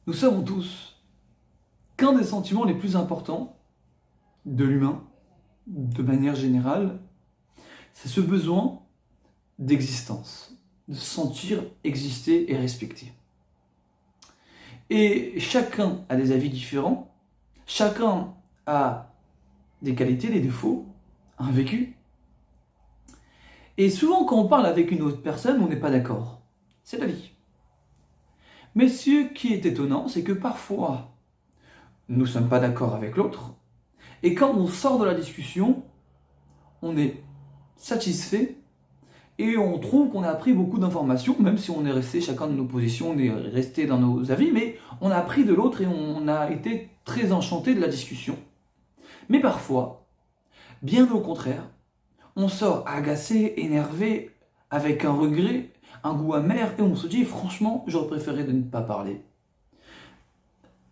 Nous savons tous qu'un des sentiments les plus importants de l'humain, de manière générale, c'est ce besoin d'existence, de se sentir exister et respecter. Et chacun a des avis différents, chacun a des qualités, des défauts, un vécu. Et souvent quand on parle avec une autre personne, on n'est pas d'accord. C'est la vie. Mais ce qui est étonnant, c'est que parfois, nous ne sommes pas d'accord avec l'autre, et quand on sort de la discussion, on est satisfait et on trouve qu'on a appris beaucoup d'informations, même si on est resté chacun de nos positions, on est resté dans nos avis, mais on a appris de l'autre et on a été très enchanté de la discussion. Mais parfois, bien au contraire, on sort agacé, énervé, avec un regret, un goût amer, et on se dit franchement, j'aurais préféré de ne pas parler.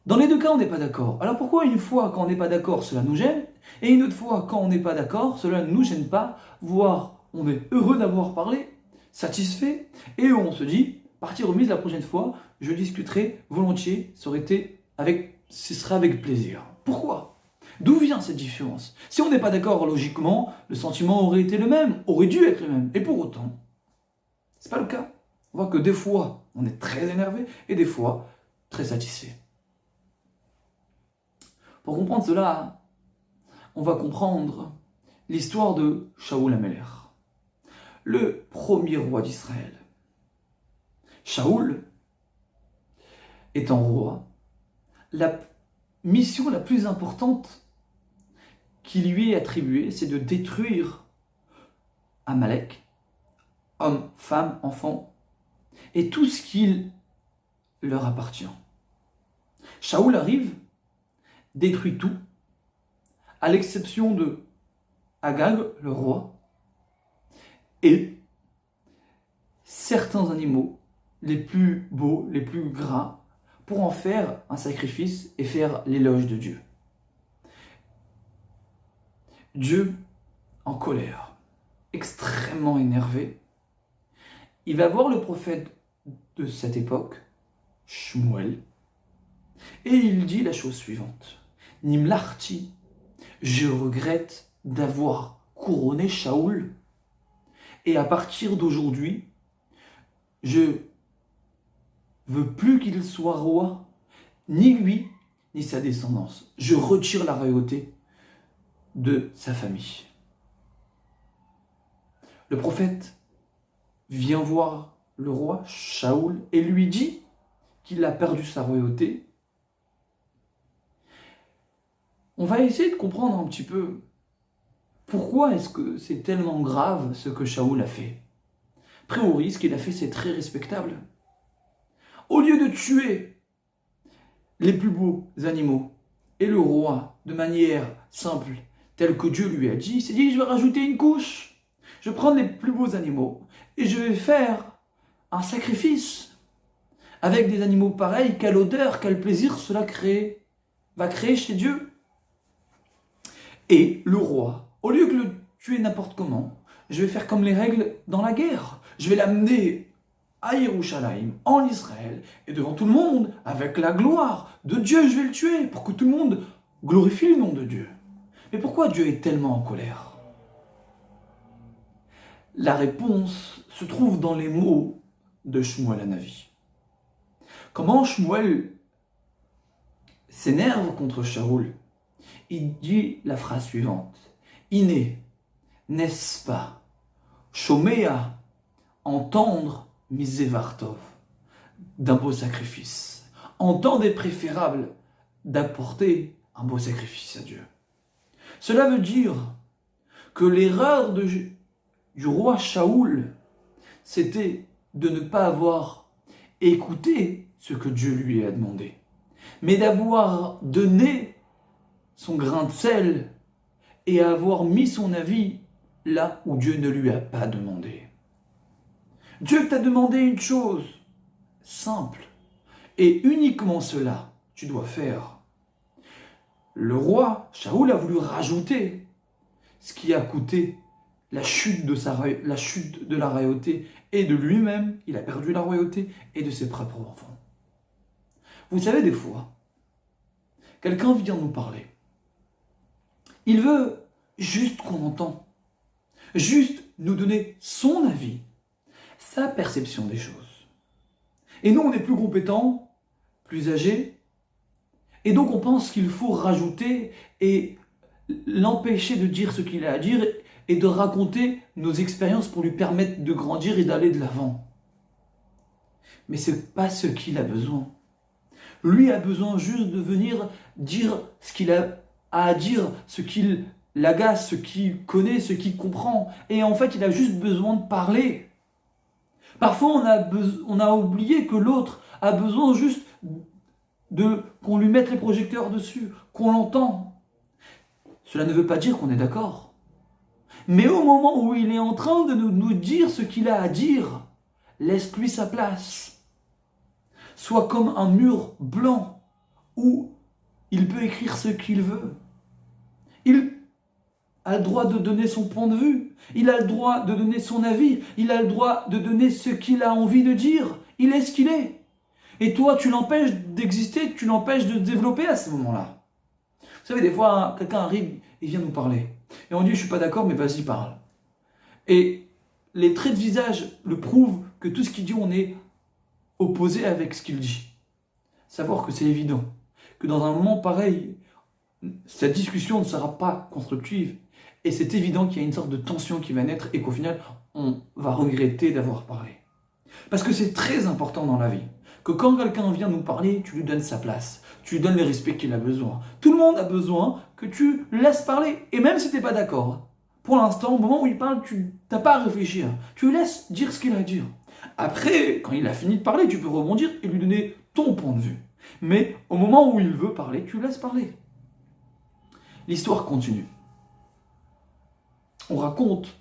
Dans les deux cas, on n'est pas d'accord. Alors pourquoi une fois quand on n'est pas d'accord, cela nous gêne, et une autre fois quand on n'est pas d'accord, cela ne nous gêne pas, voire on est heureux d'avoir parlé, satisfait, et on se dit, partie remise la prochaine fois, je discuterai volontiers, ce sera avec plaisir. Pourquoi ? D'où vient cette différence ? Si on n'est pas d'accord, logiquement, le sentiment aurait été le même, aurait dû être le même, et pour autant, c'est pas le cas. On voit que des fois, on est très énervé, et des fois, très satisfait. Pour comprendre cela, on va comprendre l'histoire de Shaoul HaMelech, le premier roi d'Israël. Shaoul, étant roi, la mission la plus importante qui lui est attribuée, c'est de détruire Amalek, hommes, femmes, enfants, et tout ce qui leur appartient. Shaoul arrive, détruit tout, à l'exception de Agag, le roi, et certains animaux, les plus beaux, les plus gras, pour en faire un sacrifice et faire l'éloge de Dieu. Dieu, en colère, extrêmement énervé, il va voir le prophète de cette époque, Shmuel, et il dit la chose suivante. Nimlarti, je regrette d'avoir couronné Shaoul, et à partir d'aujourd'hui, je veux plus qu'il soit roi, ni lui, ni sa descendance. Je retire la royauté de sa famille. Le prophète vient voir le roi Shaoul et lui dit qu'il a perdu sa royauté. On va essayer de comprendre un petit peu pourquoi est-ce que c'est tellement grave ce que Shaoul a fait. A priori, ce qu'il a fait, c'est très respectable. Au lieu de tuer les plus beaux animaux et le roi de manière simple, telle que Dieu lui a dit, il s'est dit, je vais rajouter une couche. Je vais prendre les plus beaux animaux et je vais faire un sacrifice. Avec des animaux pareils, quelle odeur, quel plaisir cela va créer chez Dieu. Et le roi, au lieu de le tuer n'importe comment, je vais faire comme les règles dans la guerre. Je vais l'amener à Yerushalayim, en Israël, et devant tout le monde, avec la gloire de Dieu, je vais le tuer, pour que tout le monde glorifie le nom de Dieu. Mais pourquoi Dieu est tellement en colère ? La réponse se trouve dans les mots de Shmuel HaNavi. Comment Shmuel s'énerve contre Shaoul ? Il dit la phrase suivante. Iné, n'est-ce pas, Shomea, entendre misevartov, d'un beau sacrifice. Entendre est préférable d'apporter un beau sacrifice à Dieu. Cela veut dire que l'erreur du roi Shaoul, c'était de ne pas avoir écouté ce que Dieu lui a demandé, mais d'avoir donné son grain de sel et avoir mis son avis là où Dieu ne lui a pas demandé. Dieu t'a demandé une chose simple, et uniquement cela tu dois faire. Le roi Shaoul a voulu rajouter ce qui a coûté la chute de la royauté et de lui-même, il a perdu la royauté et de ses propres enfants. Vous savez, des fois, quelqu'un vient nous parler. Il veut juste qu'on entende, juste nous donner son avis, sa perception des choses. Et nous, on est plus compétents, plus âgés, et donc on pense qu'il faut rajouter et l'empêcher de dire ce qu'il a à dire et de raconter nos expériences pour lui permettre de grandir et d'aller de l'avant. Mais ce n'est pas ce qu'il a besoin. Lui a besoin juste de venir dire ce qu'il a à dire, ce qu'il l'agace, ce qu'il connaît, ce qu'il comprend. Et en fait, il a juste besoin de parler. Parfois, on a oublié que l'autre a besoin juste qu'on lui mette les projecteurs dessus, qu'on l'entend. Cela ne veut pas dire qu'on est d'accord. Mais au moment où il est en train de nous dire ce qu'il a à dire, laisse-lui sa place. Sois comme un mur blanc où il peut écrire ce qu'il veut. Il a le droit de donner son point de vue. Il a le droit de donner son avis. Il a le droit de donner ce qu'il a envie de dire. Il est ce qu'il est. Et toi, tu l'empêches d'exister, tu l'empêches de se développer à ce moment-là. Vous savez, des fois, quelqu'un arrive et vient nous parler. Et on dit, je ne suis pas d'accord, mais vas-y, parle. Et les traits de visage le prouvent que tout ce qu'il dit, on est opposé avec ce qu'il dit. Savoir que c'est évident, que dans un moment pareil, cette discussion ne sera pas constructive. Et c'est évident qu'il y a une sorte de tension qui va naître et qu'au final, on va regretter d'avoir parlé. Parce que c'est très important dans la vie, que quand quelqu'un vient nous parler, tu lui donnes sa place, tu lui donnes le respect qu'il a besoin. Tout le monde a besoin que tu laisses parler, et même si tu n'es pas d'accord, pour l'instant, au moment où il parle, tu n'as pas à réfléchir, tu lui laisses dire ce qu'il a à dire. Après, quand il a fini de parler, tu peux rebondir et lui donner ton point de vue. Mais au moment où il veut parler, tu laisses parler. L'histoire continue. On raconte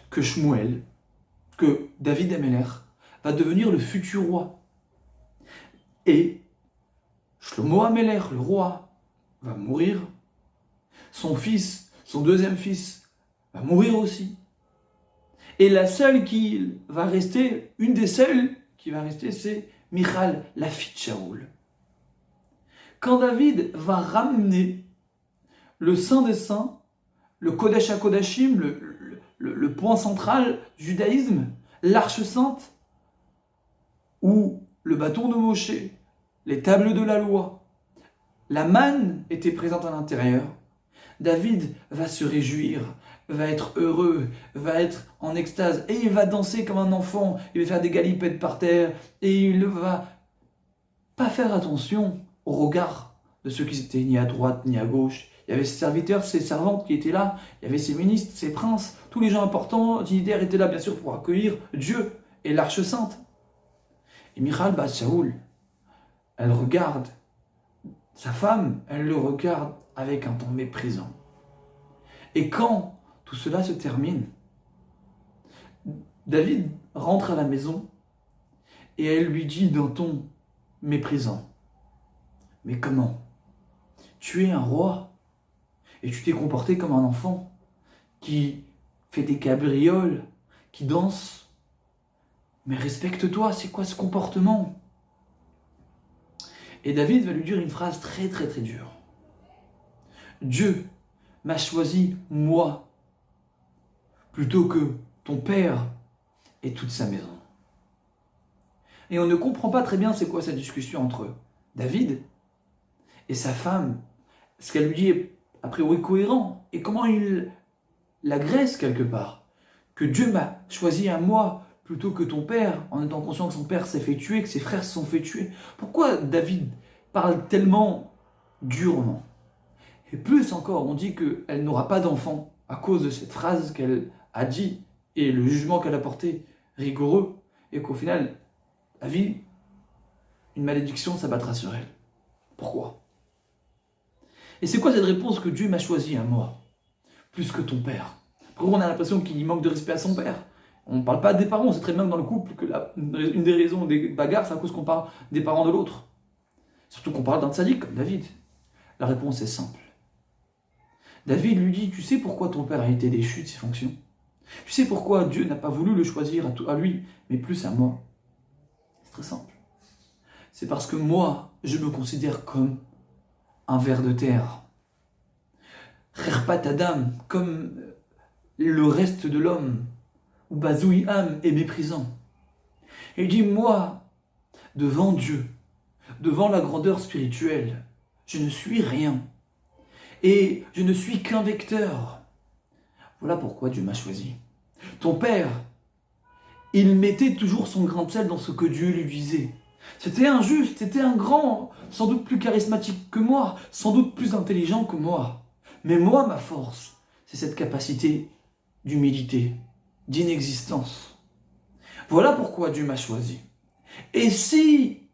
que Shmuel, que David Améler, va devenir le futur roi. Et Shlomo Améler, le roi, va mourir. Son fils, son deuxième fils, va mourir aussi. Et la seule qui va rester, une des seules qui va rester, c'est Michal, la fille de Shaoul. Quand David va ramener le Saint des Saints, le Kodesh HaKodashim, le point central du judaïsme, l'Arche Sainte, où le bâton de Moshe, les tables de la loi, la manne était présente à l'intérieur, David va se réjouir, va être heureux, va être en extase, et il va danser comme un enfant, il va faire des galipettes par terre, et il ne va pas faire attention au regard de ceux qui étaient ni à droite ni à gauche. Il y avait ses serviteurs, ses servantes qui étaient là, il y avait ses ministres, ses princes, tous les gens importants, dignitaires étaient là bien sûr pour accueillir Dieu et l'Arche Sainte. Et Michal bat Shaoul, elle regarde sa femme, elle le regarde avec un ton méprisant. Et quand tout cela se termine, David rentre à la maison et elle lui dit d'un ton méprisant, « Mais comment? Tu es un roi et tu t'es comporté comme un enfant qui fait des cabrioles, qui danse. Mais respecte-toi, c'est quoi ce comportement ?» Et David va lui dire une phrase très très très dure. « Dieu m'a choisi moi plutôt que ton père et toute sa maison. » Et on ne comprend pas très bien c'est quoi cette discussion entre David et sa femme. Ce qu'elle lui dit est a priori cohérent. Et comment il l'agresse quelque part. Que Dieu m'a choisi à moi plutôt que ton père, en étant conscient que son père s'est fait tuer, que ses frères se sont fait tuer. Pourquoi David parle tellement durement? Et plus encore, on dit qu'elle n'aura pas d'enfant à cause de cette phrase qu'elle a dit et le jugement qu'elle a porté rigoureux, et qu'au final, la vie, une malédiction s'abattra sur elle. Pourquoi? Et c'est quoi cette réponse que Dieu m'a choisi à moi, plus que ton père? Pourquoi on a l'impression qu'il manque de respect à son père? On ne parle pas des parents, on sait très bien que dans le couple que une des raisons des bagarres, c'est à cause qu'on parle des parents de l'autre. Surtout qu'on parle d'un tzaddik comme David. La réponse est simple. David lui dit, tu sais pourquoi ton père a été déchu de ses fonctions? Tu sais pourquoi Dieu n'a pas voulu le choisir à lui, mais plus à moi? C'est très simple. c'est parce que moi, je me considère comme un ver de terre. Kherpat Adam, comme le reste de l'homme, ou Bazoui Am est méprisant. Et il dit, moi, devant Dieu, devant la grandeur spirituelle, je ne suis rien. Et je ne suis qu'un vecteur. Voilà pourquoi Dieu m'a choisi. Ton père, il mettait toujours son grain de sel dans ce que Dieu lui disait. C'était un juste, c'était un grand, sans doute plus charismatique que moi, sans doute plus intelligent que moi. Mais moi, ma force, c'est cette capacité d'humilité, d'inexistence. Voilà pourquoi Dieu m'a choisi. Et si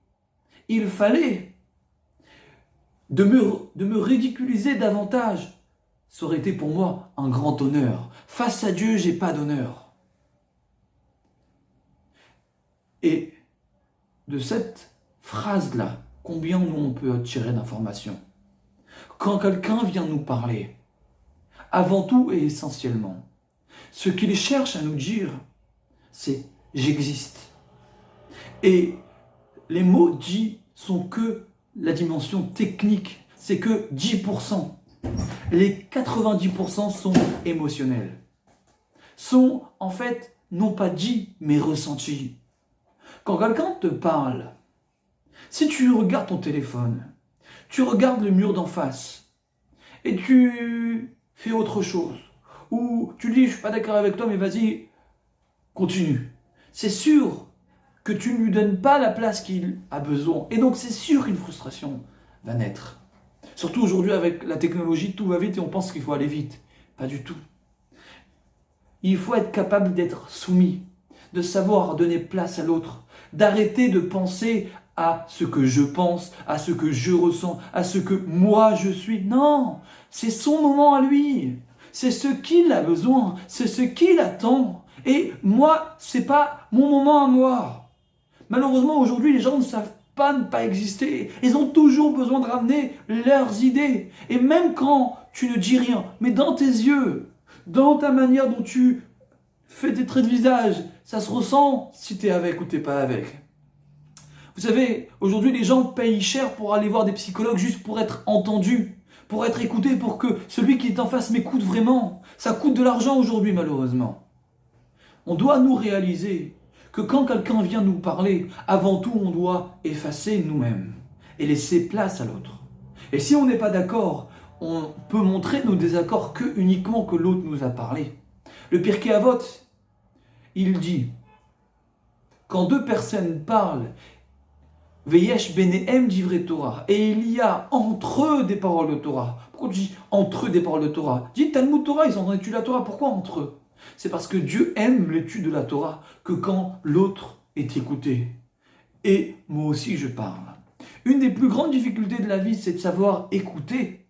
il fallait de me ridiculiser davantage, ça aurait été pour moi un grand honneur. Face à Dieu, j'ai pas d'honneur. Et de cette phrase-là, combien nous on peut tirer d'informations? Quand quelqu'un vient nous parler, avant tout et essentiellement, ce qu'il cherche à nous dire, c'est « j'existe ». Et les mots dits sont que la dimension technique, c'est que 10%. Les 90% sont émotionnels. Sont en fait non pas dits, mais ressentis. Quand quelqu'un te parle, si tu regardes ton téléphone, tu regardes le mur d'en face, et tu fais autre chose, ou tu dis « je suis pas d'accord avec toi, mais vas-y, continue », c'est sûr que tu ne lui donnes pas la place qu'il a besoin. Et donc c'est sûr qu'une frustration va naître. Surtout aujourd'hui avec la technologie, tout va vite et on pense qu'il faut aller vite. Pas du tout. Il faut être capable d'être soumis, de savoir donner place à l'autre, d'arrêter de penser à ce que je pense, à ce que je ressens, à ce que moi je suis. Non, c'est son moment à lui. C'est ce qu'il a besoin, c'est ce qu'il attend. Et moi, c'est pas mon moment à moi. Malheureusement, aujourd'hui, les gens ne savent pas ne pas exister. Ils ont toujours besoin de ramener leurs idées. Et même quand tu ne dis rien, mais dans tes yeux, dans ta manière dont tu fais tes traits de visage, ça se ressent si tu es avec ou tu n'es pas avec. Vous savez, aujourd'hui, les gens payent cher pour aller voir des psychologues juste pour être entendus, pour être écoutés, pour que celui qui est en face m'écoute vraiment. Ça coûte de l'argent aujourd'hui, malheureusement. On doit nous réaliser que quand quelqu'un vient nous parler, avant tout, on doit effacer nous-mêmes et laisser place à l'autre. Et si on n'est pas d'accord, on peut montrer nos désaccords uniquement que l'autre nous a parlé. Le Pirkei Avot, il dit, quand deux personnes parlent, Veyesh benehem divrei Torah, et il y a entre eux des paroles de Torah. Pourquoi tu dis entre eux des paroles de Torah? Dis Talmud Torah, ils sont en train d'étudier la Torah, pourquoi entre eux? C'est parce que Dieu aime l'étude de la Torah que quand l'autre est écouté. Et moi aussi je parle. Une des plus grandes difficultés de la vie, c'est de savoir écouter,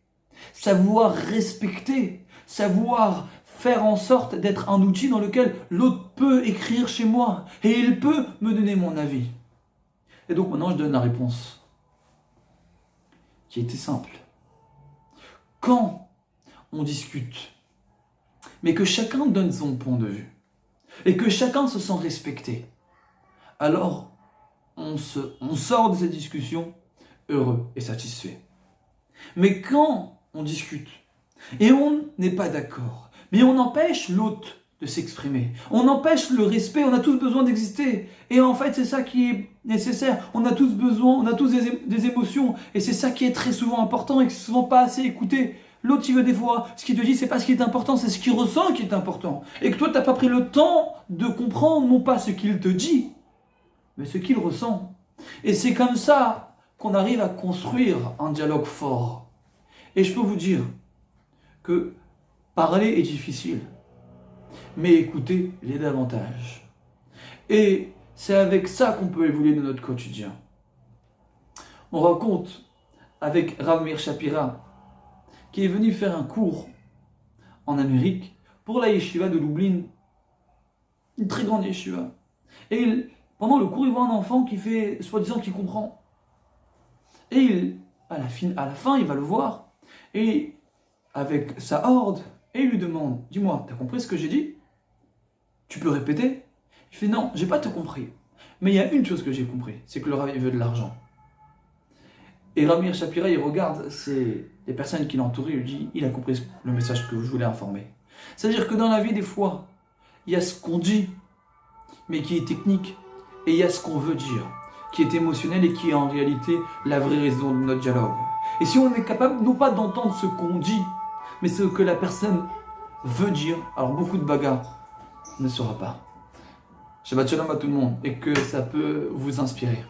savoir respecter, savoir faire en sorte d'être un outil dans lequel l'autre peut écrire chez moi et il peut me donner mon avis. Et donc maintenant je donne la réponse qui était simple. Quand on discute, mais que chacun donne son point de vue, et que chacun se sent respecté, alors on sort de cette discussion heureux et satisfait. Mais quand on discute, et on n'est pas d'accord, mais on empêche l'autre de s'exprimer, on empêche le respect, on a tous besoin d'exister, et en fait c'est ça qui est nécessaire, on a tous besoin, on a tous des émotions, et c'est ça qui est très souvent important, et qui est souvent pas assez écouté. L'autre, il veut des fois, ce qu'il te dit, c'est pas ce qui est important, c'est ce qu'il ressent qui est important. Et que toi, tu n'as pas pris le temps de comprendre, non pas ce qu'il te dit, mais ce qu'il ressent. Et c'est comme ça qu'on arrive à construire un dialogue fort. Et je peux vous dire que parler est difficile, mais écouter l'est davantage. Et c'est avec ça qu'on peut évoluer dans notre quotidien. On raconte avec Rav Meir Shapira, qui est venu faire un cours en Amérique pour la yeshiva de Lublin, une très grande yeshiva. Et pendant le cours, il voit un enfant qui fait, soi-disant, qui comprend. Et à la fin, il va le voir, et avec sa horde, et il lui demande, dis-moi, t'as compris ce que j'ai dit? Tu peux répéter? Il fait, non, j'ai pas tout compris. Mais il y a une chose que j'ai compris, c'est que le rav veut de l'argent. Et Ramir Shapira, il regarde les personnes qui l'entouraient, il dit, il a compris le message que je voulais informer. C'est-à-dire que dans la vie, des fois, il y a ce qu'on dit, mais qui est technique, et il y a ce qu'on veut dire, qui est émotionnel et qui est en réalité la vraie raison de notre dialogue. Et si on est capable, non pas d'entendre ce qu'on dit, mais ce que la personne veut dire, alors beaucoup de bagarres ne sera pas. Shabbat shalom à tout le monde, et que ça peut vous inspirer.